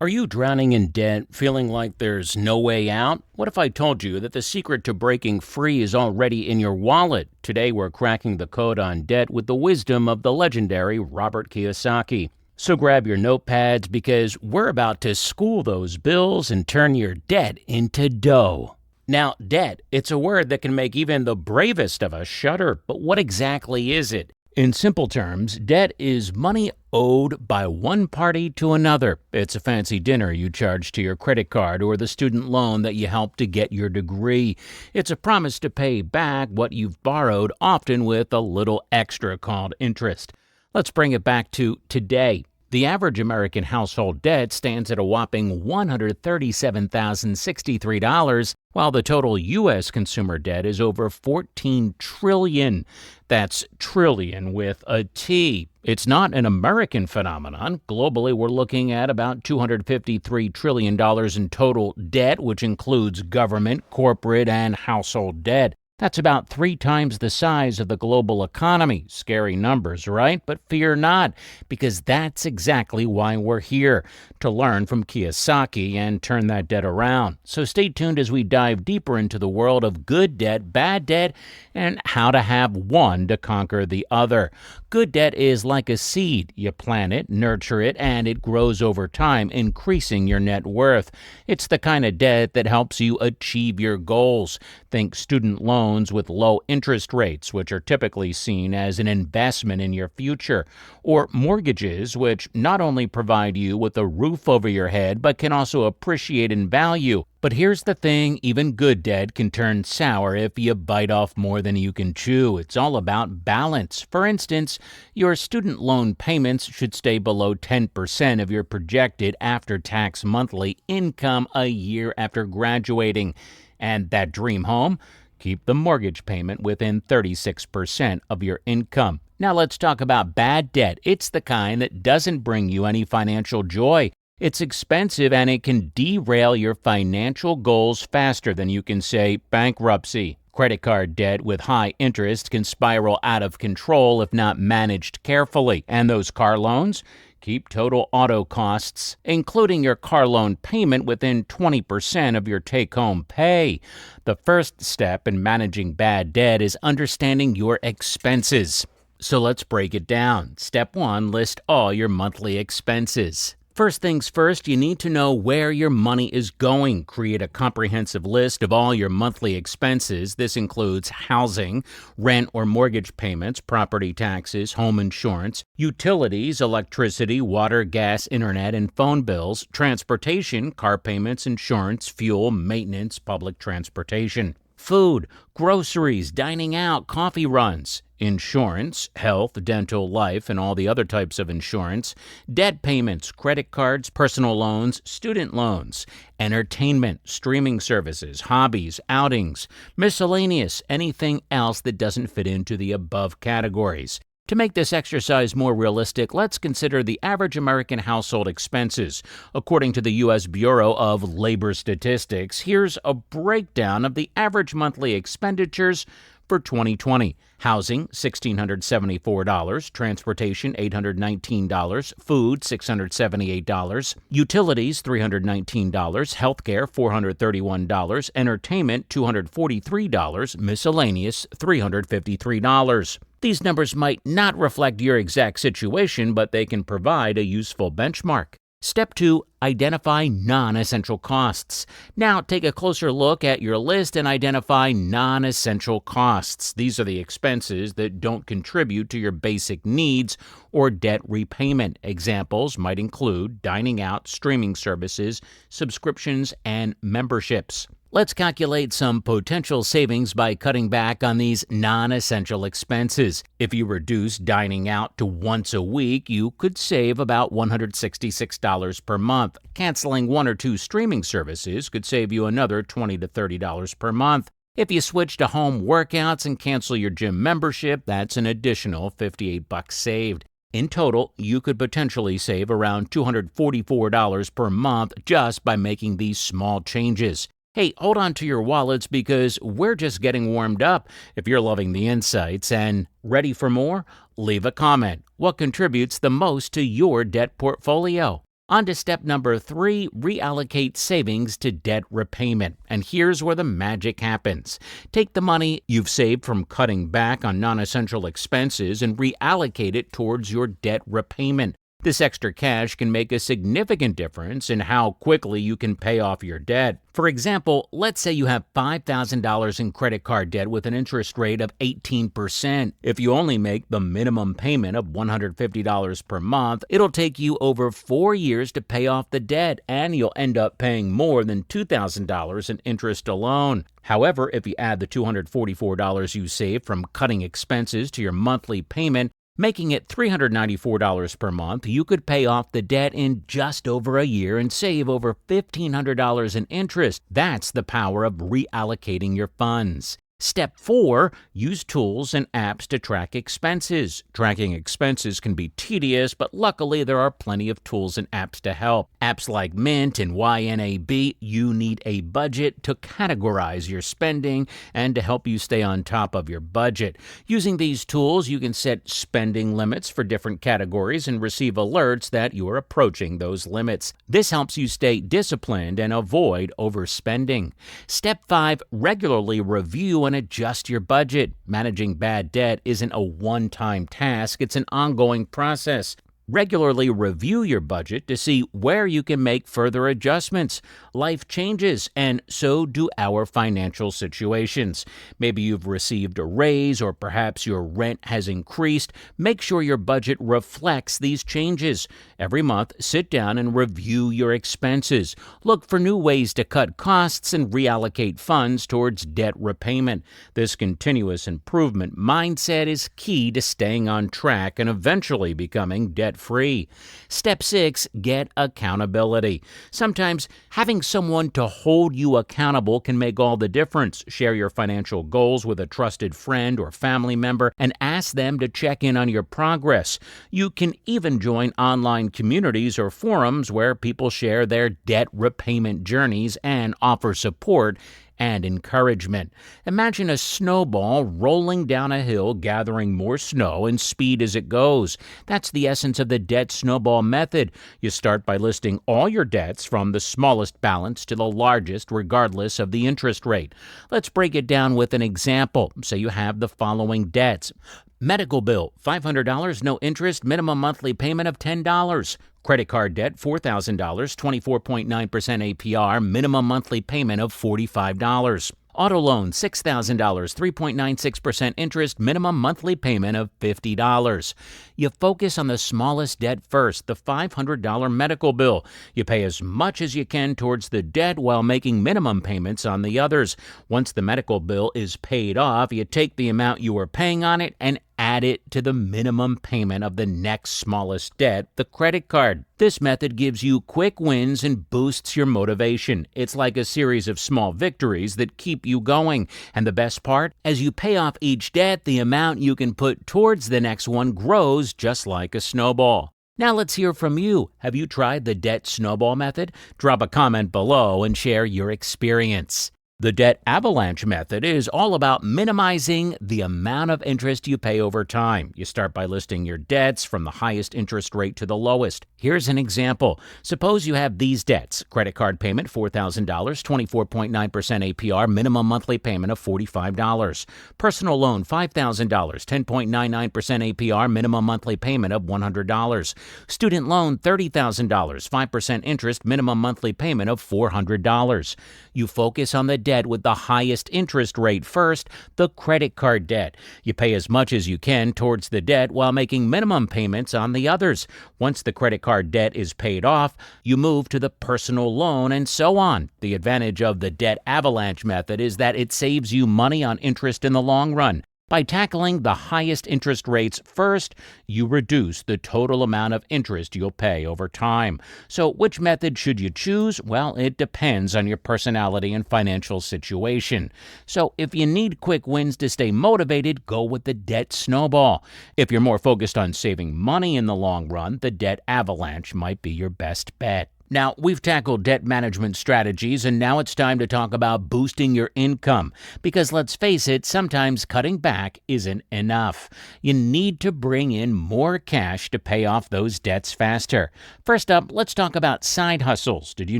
Are you drowning in debt, feeling like there's no way out? What if I told you that the secret to breaking free is already in your wallet? Today we're cracking the code on debt with the wisdom of the legendary Robert Kiyosaki. So grab your notepads because we're about to school those bills and turn your debt into dough. Now, debt, it's a word that can make even the bravest of us shudder, but what exactly is it? In simple terms, debt is money owed by one party to another. It's a fancy dinner you charge to your credit card or the student loan that you helped to get your degree. It's a promise to pay back what you've borrowed, often with a little extra called interest. Let's bring it back to today. The average American household debt stands at a whopping $137,063, while the total U.S. consumer debt is over $14 trillion. That's trillion with a T. It's not an American phenomenon. Globally, we're looking at about $253 trillion in total debt, which includes government, corporate, and household debt. That's about 3 times the size of the global economy. Scary numbers, right? But fear not, because that's exactly why we're here, to learn from Kiyosaki and turn that debt around. So stay tuned as we dive deeper into the world of good debt, bad debt, and how to have one to conquer the other. Good debt is like a seed. You plant it, nurture it, and it grows over time, increasing your net worth. It's the kind of debt that helps you achieve your goals. Think student loans with low interest rates, which are typically seen as an investment in your future, or mortgages, which not only provide you with a roof over your head, but can also appreciate in value. But here's the thing, even good debt can turn sour if you bite off more than you can chew. It's all about balance. For instance, your student loan payments should stay below 10% of your projected after-tax monthly income a year after graduating. And that dream home? Keep the mortgage payment within 36% of your income. Now let's talk about bad debt. It's the kind that doesn't bring you any financial joy. It's expensive and it can derail your financial goals faster than you can say bankruptcy. Credit card debt with high interest can spiral out of control if not managed carefully. And those car loans? Keep total auto costs, including your car loan payment, within 20% of your take-home pay. The first step in managing bad debt is understanding your expenses. So let's break it down. Step 1, list all your monthly expenses. First things first, you need to know where your money is going. Create a comprehensive list of all your monthly expenses. This includes housing, rent or mortgage payments, property taxes, home insurance, utilities, electricity, water, gas, internet, and phone bills, transportation, car payments, insurance, fuel, maintenance, public transportation, food, groceries, dining out, coffee runs, insurance, health, dental, life, and all the other types of insurance, debt payments, credit cards, personal loans, student loans, entertainment, streaming services, hobbies, outings, miscellaneous, anything else that doesn't fit into the above categories. To make this exercise more realistic, let's consider the average American household expenses. According to the U.S. Bureau of Labor Statistics, here's a breakdown of the average monthly expenditures for 2020. Housing, $1,674. Transportation, $819. Food, $678. Utilities, $319. Healthcare, $431. Entertainment, $243. Miscellaneous, $353. These numbers might not reflect your exact situation, but they can provide a useful benchmark. Step 2, identify non-essential costs. Now, take a closer look at your list and identify non-essential costs. These are the expenses that don't contribute to your basic needs or debt repayment. Examples might include dining out, streaming services, subscriptions, and memberships. Let's calculate some potential savings by cutting back on these non-essential expenses. If you reduce dining out to once a week, you could save about $166 per month. Canceling 1 or 2 streaming services could save you another $20 to $30 per month. If you switch to home workouts and cancel your gym membership, that's an additional $58 saved. In total, you could potentially save around $244 per month just by making these small changes. Hey, hold on to your wallets because we're just getting warmed up. If you're loving the insights and ready for more, leave a comment. What contributes the most to your debt portfolio? On to step number 3, reallocate savings to debt repayment. And here's where the magic happens. Take the money you've saved from cutting back on non-essential expenses and reallocate it towards your debt repayment. This extra cash can make a significant difference in how quickly you can pay off your debt. For example, let's say you have $5,000 in credit card debt with an interest rate of 18%. If you only make the minimum payment of $150 per month, it'll take you over 4 years to pay off the debt, and you'll end up paying more than $2,000 in interest alone. However, if you add the $244 you saved from cutting expenses to your monthly payment, making it $394 per month, you could pay off the debt in just over a year and save over $1,500 in interest. That's the power of reallocating your funds. Step 4, use tools and apps to track expenses. Tracking expenses can be tedious, but luckily there are plenty of tools and apps to help. Apps like Mint and YNAB, You Need a Budget, to categorize your spending and to help you stay on top of your budget. Using these tools, you can set spending limits for different categories and receive alerts that you are approaching those limits. This helps you stay disciplined and avoid overspending. Step 5, regularly review and adjust your budget. Managing bad debt isn't a one-time task, it's an ongoing process. Regularly review your budget to see where you can make further adjustments. Life changes, and so do our financial situations. Maybe you've received a raise, or perhaps your rent has increased. Make sure your budget reflects these changes. Every month, sit down and review your expenses. Look for new ways to cut costs and reallocate funds towards debt repayment. This continuous improvement mindset is key to staying on track and eventually becoming debt-free. Step 6, get accountability. Sometimes having someone to hold you accountable can make all the difference. Share your financial goals with a trusted friend or family member and ask them to check in on your progress. You can even join online communities or forums where people share their debt repayment journeys and offer support and encouragement. Imagine a snowball rolling down a hill, gathering more snow and speed as it goes. That's the essence of the debt snowball method. You start by listing all your debts from the smallest balance to the largest, regardless of the interest rate. Let's break it down with an example. Say you have the following debts. Medical bill, $500, no interest, minimum monthly payment of $10. Credit card debt, $4,000, 24.9% APR, minimum monthly payment of $45. Auto loan, $6,000, 3.96% interest, minimum monthly payment of $50. You focus on the smallest debt first, the $500 medical bill. You pay as much as you can towards the debt while making minimum payments on the others. Once the medical bill is paid off, you take the amount you were paying on it and add it to the minimum payment of the next smallest debt, the credit card. This method gives you quick wins and boosts your motivation. It's like a series of small victories that keep you going. And the best part, as you pay off each debt, the amount you can put towards the next one grows just like a snowball. Now let's hear from you. Have you tried the debt snowball method? Drop a comment below and share your experience. The debt avalanche method is all about minimizing the amount of interest you pay over time. You start by listing your debts from the highest interest rate to the lowest. Here's an example. Suppose you have these debts. Credit card payment, $4,000, 24.9% APR, minimum monthly payment of $45. Personal loan, $5,000, 10.99% APR, minimum monthly payment of $100. Student loan, $30,000, 5% interest, minimum monthly payment of $400. You focus on the debt with the highest interest rate first, the credit card debt. You pay as much as you can towards the debt while making minimum payments on the others. Once the credit card debt is paid off, you move to the personal loan and so on. The advantage of the debt avalanche method is that it saves you money on interest in the long run. By tackling the highest interest rates first, you reduce the total amount of interest you'll pay over time. So which method should you choose? Well, it depends on your personality and financial situation. So if you need quick wins to stay motivated, go with the debt snowball. If you're more focused on saving money in the long run, the debt avalanche might be your best bet. Now, we've tackled debt management strategies, and now it's time to talk about boosting your income. Because let's face it, sometimes cutting back isn't enough. You need to bring in more cash to pay off those debts faster. First up, let's talk about side hustles. Did you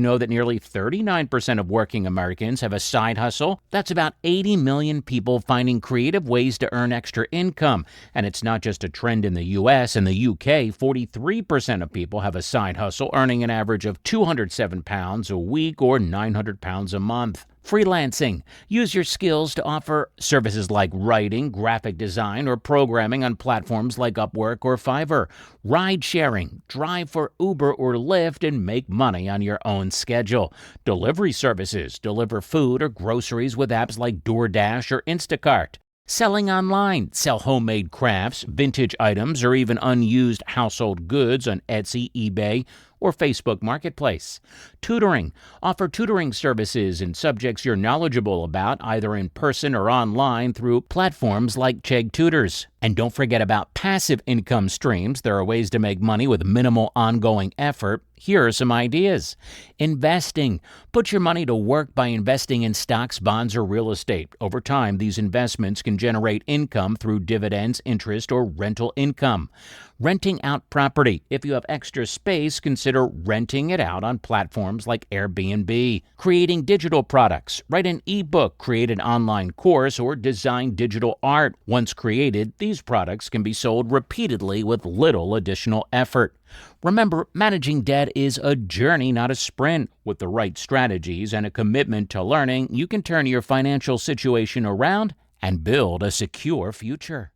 know that nearly 39% of working Americans have a side hustle? That's about 80 million people finding creative ways to earn extra income. And it's not just a trend in the US. In the UK, 43% of people have a side hustle, earning an average of £207 a week or £900 a month. Freelancing. Use your skills to offer services like writing, graphic design, or programming on platforms like Upwork or Fiverr. Ride sharing. Drive for Uber or Lyft and make money on your own schedule. Delivery services. Deliver food or groceries with apps like DoorDash or Instacart. Selling online. Sell homemade crafts, vintage items, or even unused household goods on Etsy, eBay, or Facebook Marketplace. Tutoring. Offer tutoring services in subjects you're knowledgeable about, either in person or online through platforms like Chegg Tutors. And don't forget about passive income streams. There are ways to make money with minimal ongoing effort. Here are some ideas. Investing. Put your money to work by investing in stocks, bonds, or real estate. Over time, these investments can generate income through dividends, interest, or rental income. Renting out property. If you have extra space, consider renting it out on platforms like Airbnb. Creating digital products. Write an ebook, create an online course, or design digital art. Once created, these products can be sold repeatedly with little additional effort. Remember, managing debt is a journey, not a sprint. With the right strategies and a commitment to learning, you can turn your financial situation around and build a secure future.